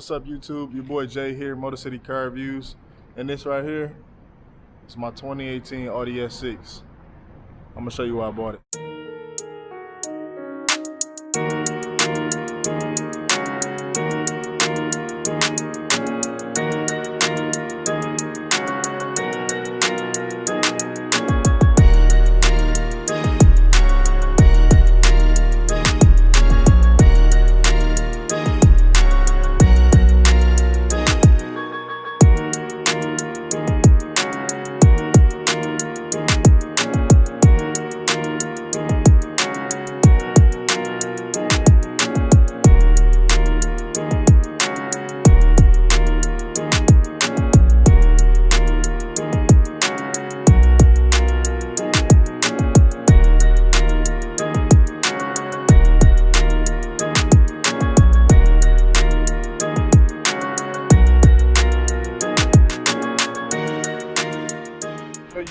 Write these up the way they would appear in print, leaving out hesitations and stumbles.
What's up, YouTube? Your boy Jay here, MOTORCITY Car Reviews. And this right here is my 2018 Audi S6. I'm gonna show you why I bought it.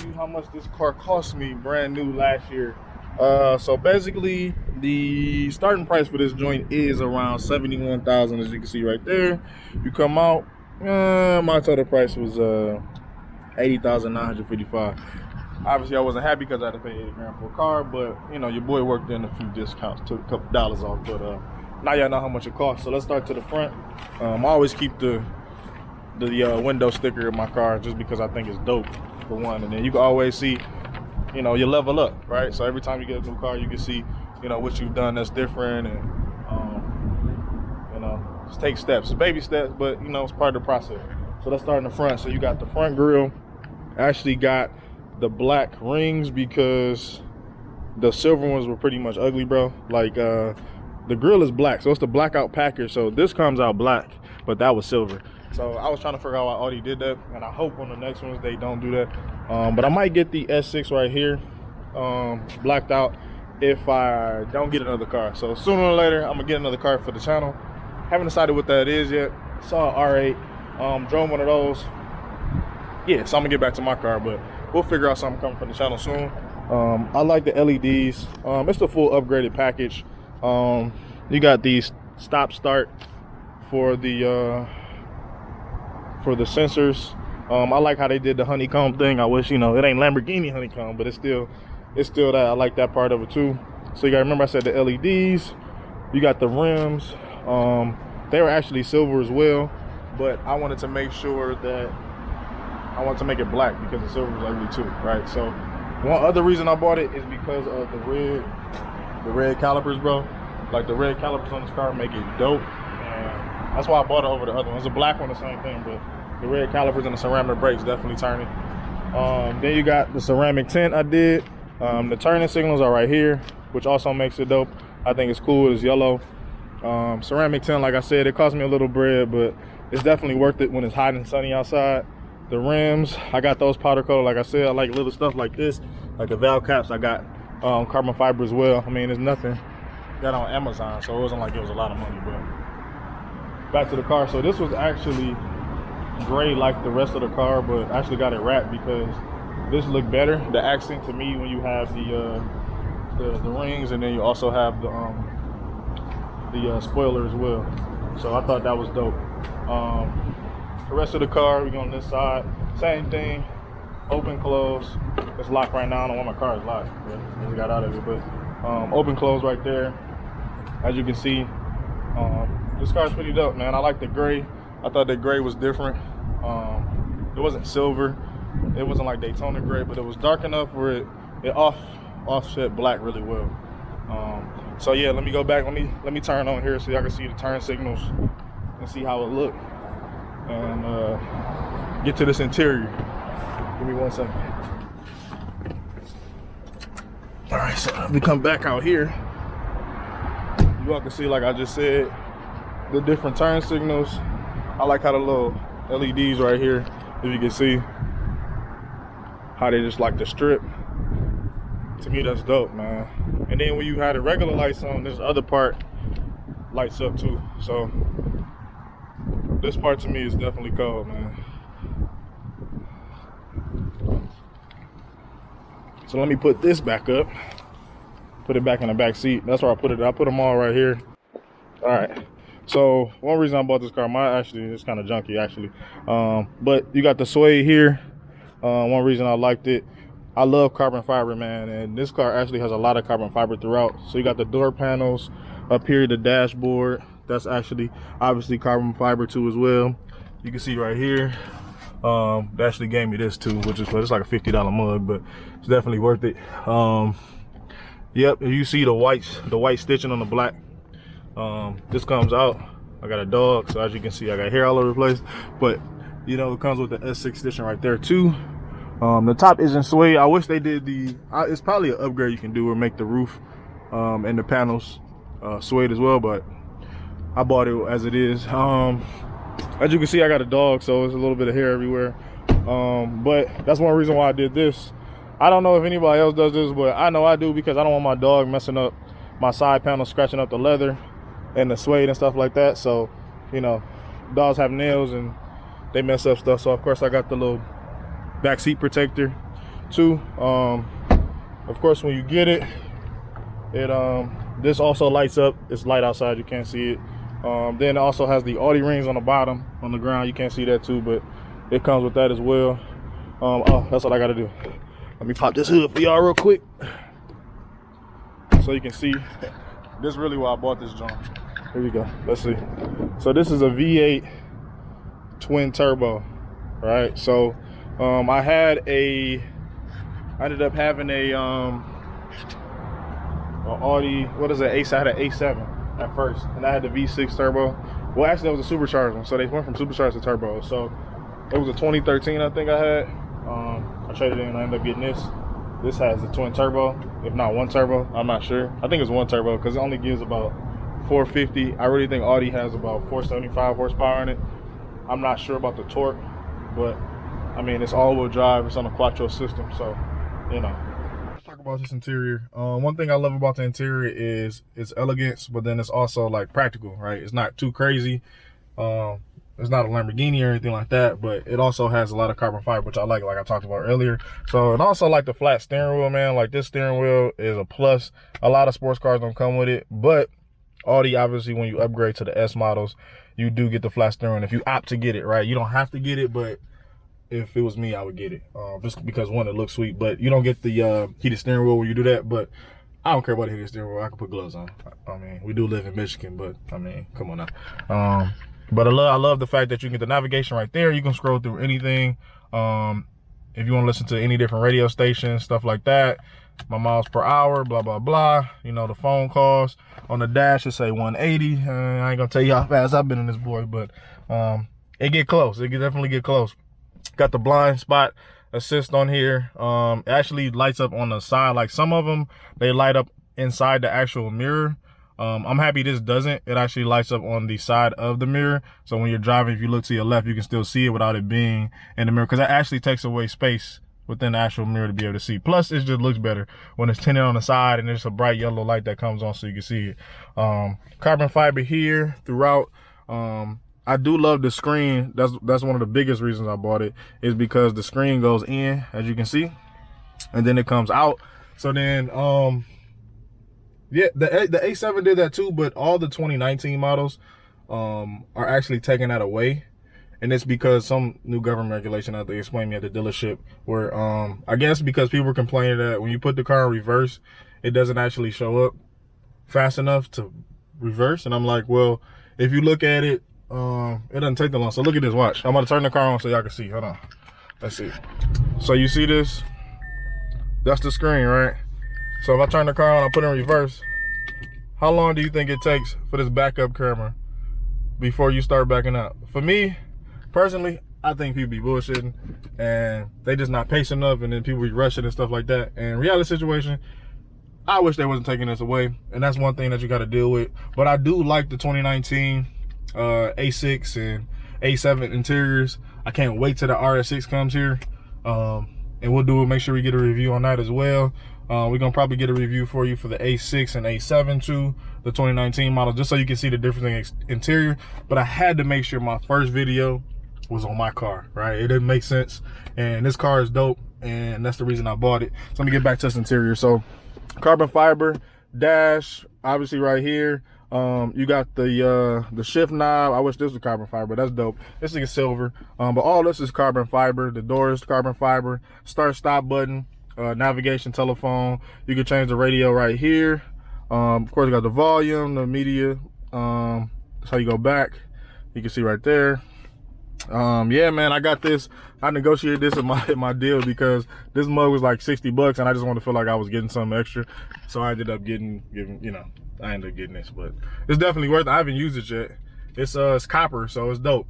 You how much this car cost me brand new last year. So basically the starting price for this joint is around 71,000, as you can see right there. You come out, my total price was 80,955. Obviously I wasn't happy because I had to pay 80 grand for a car, but you know, your boy worked in a few discounts, took a couple dollars off. But now y'all know how much it costs. So let's start to the front. I always keep the window sticker in my car just because I think it's dope, for one. And then you can always see, you know, you level up, right? So every time you get a new car, you can see, you know, what you've done that's different, and you know, just take steps, baby steps, but you know, it's part of the process. So let's start in the front. So you got the front grille. Actually got the black rings because the silver ones were pretty much ugly, bro. Like the grille is black, so it's the blackout package. So this comes out black, but that was silver. So I was trying to figure out why Audi did that, and I hope on the next ones they don't do that. But I might get the S6 right here blacked out if I don't get another car. So sooner or later, I'm gonna get another car for the channel. Haven't decided what that is yet. Saw an R8, drove one of those. Yeah, so I'm gonna get back to my car, but we'll figure out something coming for the channel soon. I like the LEDs. It's the full upgraded package. You got these stop start for the sensors. I like how they did the honeycomb thing. I wish, you know, it ain't Lamborghini honeycomb, but it's still that. I like that part of it too. So you gotta remember I said the LEDs. You got the rims. They were actually silver as well, but I wanted to make sure that I wanted to make it black because the silver was ugly too, right? So one other reason I bought it is because of the red calipers, bro. Like the red calipers on this car make it dope. That's why I bought it over the other one. It's a black one, the same thing, but the red calipers and the ceramic brakes definitely turning. Then you got the ceramic tint I did. The turning signals are right here, which also makes it dope. I think it's cool. It's yellow. Ceramic tint, like I said, it cost me a little bread, but it's definitely worth it when it's hot and sunny outside. The rims, I got those powder coated. Like I said, I like little stuff like this, like the valve caps. I got carbon fiber as well. I mean, it's nothing. Got on Amazon, so it wasn't like it was a lot of money, but. Back to the car. So this was actually gray like the rest of the car, but I actually got it wrapped because this looked better. The accent to me when you have the rings, and then you also have the spoiler as well. So I thought that was dope. The rest of the car, we go on this side, same thing, open close. It's locked right now. I don't know why my car is locked, but I just got out of it. But open close right there, as you can see. This car's pretty dope, man. I like the gray. I thought the gray was different. It wasn't silver. It wasn't like Daytona gray, but it was dark enough where it offset black really well. So yeah, let me go back. Let me turn on here so y'all can see the turn signals and see how it looked. And get to this interior. Give me 1 second. All right, so let me come back out here. You all can see, like I just said, the different turn signals. I like how the little LEDs right here, if you can see how they just like the strip. To me, that's dope, man. And then when you have the regular lights on, this other part lights up too. So this part to me is definitely cold, man. So let me put this back up. Put it back in the back seat. That's where I put it. I put them all right here. All right. So one reason I bought this car, it's kind of junky actually, but you got the suede here. One reason I liked it, I love carbon fiber, man, and this car actually has a lot of carbon fiber throughout. So you got the door panels up here, the dashboard, that's actually obviously carbon fiber too as well. You can see right here, they actually gave me this too, which is, it's like a $50 mug, but it's definitely worth it. Yep, you see the white stitching on the black. This comes out. I got a dog, so as you can see, I got hair all over the place, but you know, it comes with the S6 stitching right there too. The top isn't suede. I wish they did it's probably an upgrade you can do, or make the roof and the panels suede as well, but I bought it as it is. As you can see, I got a dog, so there's a little bit of hair everywhere. But that's one reason why I did this. I don't know if anybody else does this, but I know I do, because I don't want my dog messing up my side panel, scratching up the leather and the suede and stuff like that. So, you know, dogs have nails and they mess up stuff. So of course I got the little back seat protector too. Of course, when you get it, this also lights up. It's light outside, you can't see it. Then it also has the Audi rings on the bottom, on the ground. You can't see that too, but it comes with that as well. Oh, that's what I gotta do. Let me pop this hood for y'all real quick, so you can see. This is really why I bought this joint. Here we go, let's see. So this is a V8 twin turbo, right? So I ended up having a Audi, what is it, I had an A7 at first, and I had the V6 turbo. Well, actually that was a supercharged one, so they went from supercharged to turbo. So it was a 2013 I think I had. I traded in and I ended up getting this. This has the twin turbo, if not one turbo, I'm not sure. I think it's one turbo, because it only gives about 450. I really think Audi has about 475 horsepower in it. I'm not sure about the torque, but I mean, it's all-wheel drive, it's on a quattro system, so, you know. Let's talk about this interior. One thing I love about the interior is its elegance, but then it's also like practical, right? It's not too crazy. It's not a Lamborghini or anything like that, but it also has a lot of carbon fiber, which I like I talked about earlier. So, and also like the flat steering wheel, man. Like, this steering wheel is a plus. A lot of sports cars don't come with it, but Audi, obviously, when you upgrade to the S models, you do get the flat steering if you opt to get it, right? You don't have to get it, but if it was me, I would get it. Just because, one, it looks sweet, but you don't get the heated steering wheel when you do that. But I don't care about the heated steering wheel. I can put gloves on. I mean, we do live in Michigan, but I mean, come on now. But I love the fact that you get the navigation right there. You can scroll through anything. If you want to listen to any different radio stations, stuff like that. My miles per hour, blah, blah, blah. You know, the phone calls. On the dash, it say 180. I ain't gonna tell you how fast I've been in this boy, but it get close. It can definitely get close. Got the blind spot assist on here. It actually lights up on the side. Like, some of them, they light up inside the actual mirror. I'm happy this doesn't. It actually lights up on the side of the mirror. So when you're driving, if you look to your left, you can still see it without it being in the mirror, because that actually takes away space within the actual mirror to be able to see. Plus, it just looks better when it's tinted on the side and there's a bright yellow light that comes on so you can see it. Carbon fiber here throughout. I do love the screen. That's one of the biggest reasons I bought it, is because the screen goes in, as you can see, and then it comes out. So then, yeah, the A7 did that too, but all the 2019 models are actually taking that away. And it's because some new government regulation that they explained me at the dealership, where I guess because people were complaining that when you put the car in reverse, it doesn't actually show up fast enough to reverse. And I'm like, well, if you look at it, it doesn't take that long. So look at this, watch. I'm gonna turn the car on so y'all can see. Hold on, let's see. So you see this? That's the screen, right? So if I turn the car on, I put it in reverse, how long do you think it takes for this backup camera before you start backing up? For me, personally, I think people be bullshitting and they just not patient enough, and then people be rushing and stuff like that. And reality situation, I wish they wasn't taking this away, and that's one thing that you got to deal with. But I do like the 2019 A6 and A7 interiors. I can't wait till the RS6 comes here, and we'll do it. Make sure we get a review on that as well. We're gonna probably get a review for you for the A6 and A7 too, the 2019 model, just so you can see the difference in interior. But I had to make sure my first video was on my car, right? It didn't make sense, and this car is dope, and that's the reason I bought it. So let me get back to this interior. So carbon fiber dash, obviously right here. You got the shift knob. I wish this was carbon fiber. That's dope. This is silver. But all this is carbon fiber. The door is carbon fiber. Start stop button. Navigation, telephone. You can change the radio right here. Of course, you got the volume, the media. That's how you go back. You can see right there. Yeah, man, I got this. I negotiated this in my deal because this mug was like 60 bucks and I just wanted to feel like I was getting something extra. So I ended up getting, you know, I ended up getting this, but it's definitely worth it. I haven't used it yet. It's copper, so it's dope.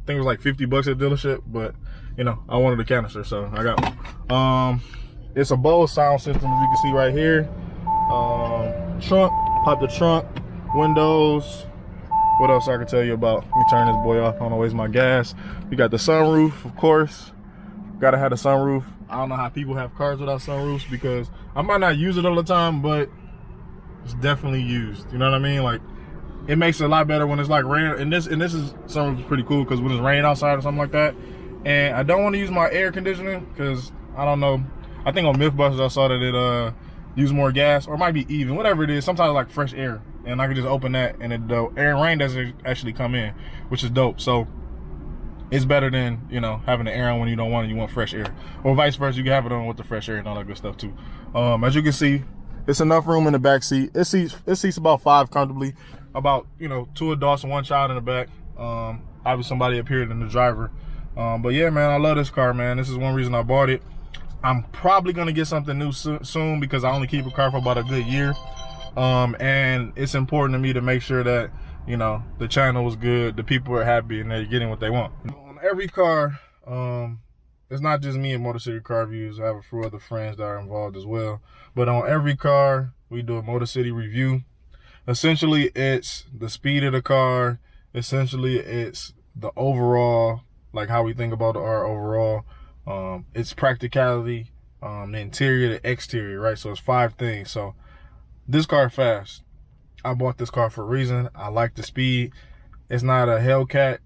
I think it was like 50 bucks at the dealership, but you know, I wanted a canister, so I got one. It's a Bose sound system, as you can see right here. Trunk, pop the trunk, windows. What else I can tell you about? Let me turn this boy off. I don't want to waste my gas. You got the sunroof, of course. Gotta have the sunroof. I don't know how people have cars without sunroofs because I might not use it all the time, but it's definitely used. You know what I mean? Like, it makes it a lot better when it's like rain. And this is sunroof is pretty cool because when it's raining outside or something like that. And I don't want to use my air conditioning because I don't know. I think on Mythbusters I saw that it use more gas, or it might be even, whatever it is. Sometimes like fresh air, and I can just open that and the air and rain doesn't actually come in, which is dope. So it's better than, you know, having the air on when you don't want it, you want fresh air, or vice versa. You can have it on with the fresh air and all that good stuff too. As you can see, it's enough room in the back seat. It seats about 5 comfortably, about, you know, 2 adults and 1 child in the back. Obviously somebody up here than the driver. But yeah, man, I love this car, man. This is one reason I bought it. I'm probably gonna get something new soon because I only keep a car for about a good year. And it's important to me to make sure that, you know, the channel is good, the people are happy, and they're getting what they want. On every car, it's not just me and Motor City Car Reviews. I have a few other friends that are involved as well. But on every car, we do a Motor City review. Essentially, it's the speed of the car. Essentially, it's the overall, like how we think about our overall. It's practicality, the interior, the exterior, right? So it's 5 things. So this car is fast. I bought this car for a reason. I like the speed. It's not a Hellcat.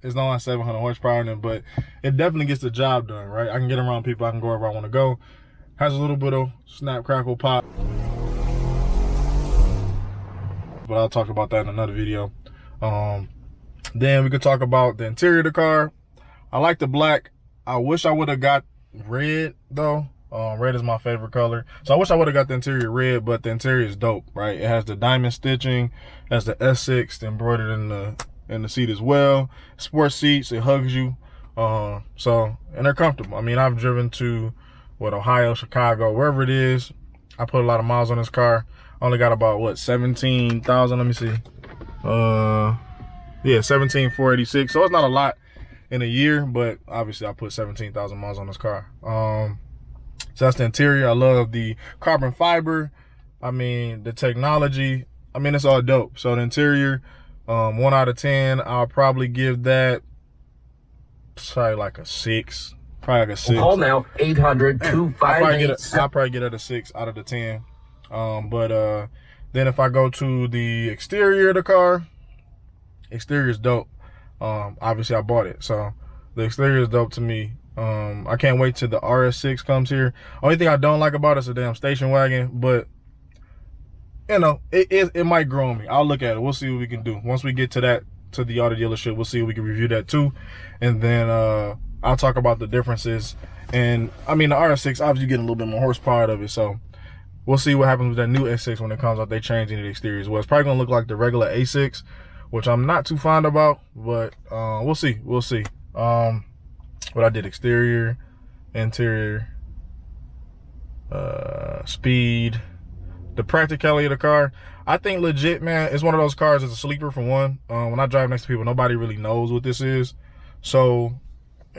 It's not 700 horsepower, but it definitely gets the job done, right? I can get around people. I can go wherever I want to go. Has a little bit of snap, crackle, pop. But I'll talk about that in another video. Then we could talk about the interior of the car. I like the black. I wish I would have got red though. Red is my favorite color. So I wish I would have got the interior red, but the interior is dope, right? It has the diamond stitching, it has the S6 embroidered in the seat as well. Sports seats, it hugs you. And they're comfortable. I mean, I've driven to Ohio, Chicago, wherever it is. I put a lot of miles on this car. I only got about what, 17,000, let me see. Yeah, 17,486. So it's not a lot in a year, but obviously I put 17,000 miles on this car. So that's the interior. I love the carbon fiber. I mean, the technology. I mean, it's all dope. So the interior, 1 out of 10. I'll probably give that probably like a 6. Probably like a 6. Call now 800-258. I'll probably get it a 6 out of the 10. Then if I go to the exterior of the car, exterior is dope. Obviously I bought it, so the exterior is dope to me. I can't wait till the RS6 comes here. Only thing I don't like about it is a damn station wagon, but you know, it might grow on me. I'll look at it. We'll see what we can do. Once we get to the Audi dealership, we'll see if we can review that too. And then I'll talk about the differences. And I mean, the RS6 obviously getting a little bit more horsepower out of it, so we'll see what happens with that new S6 when it comes out. They change any of the exteriors. Well, it's probably gonna look like the regular A6, which I'm not too fond about, but we'll see. But I did exterior, interior, speed, the practicality of the car. I think legit, man, it's one of those cars that's a sleeper for one. When I drive next to people, nobody really knows what this is. So,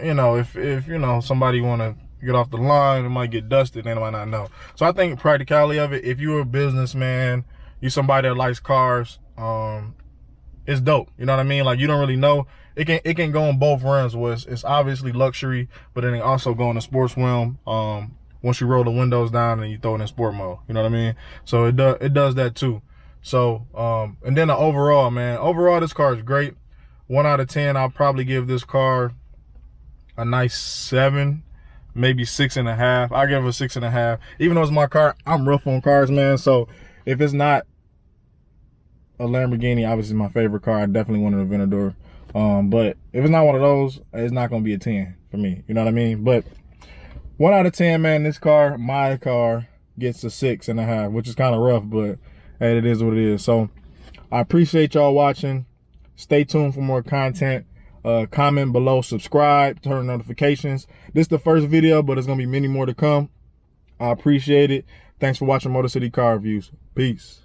you know, if you know, somebody want to get off the line, it might get dusted, they might not know. So I think practicality of it, if you're a businessman, you're somebody that likes cars, it's dope. You know what I mean? Like, you don't really know. It can go in both realms. Where it's obviously luxury, but then it also go in the sports realm. Once you roll the windows down and you throw it in sport mode, you know what I mean? So it does that too. So and then the overall, man, overall this car is great. 1 out of 10. I'll probably give this car a nice 7, maybe 6.5. I'll give it a 6.5. Even though it's my car, I'm rough on cars, man. So if it's not a Lamborghini obviously my favorite car. I definitely want an Aventador. But if it's not one of those, it's not gonna be a 10 for me. You know what I mean? But 1 out of 10, man. This car, my car, gets a 6.5, which is kind of rough, but hey, it is what it is. So I appreciate y'all watching. Stay tuned for more content. Comment below, subscribe, turn notifications. This is the first video, but there's gonna be many more to come. I appreciate it. Thanks for watching Motor City Car Reviews. Peace.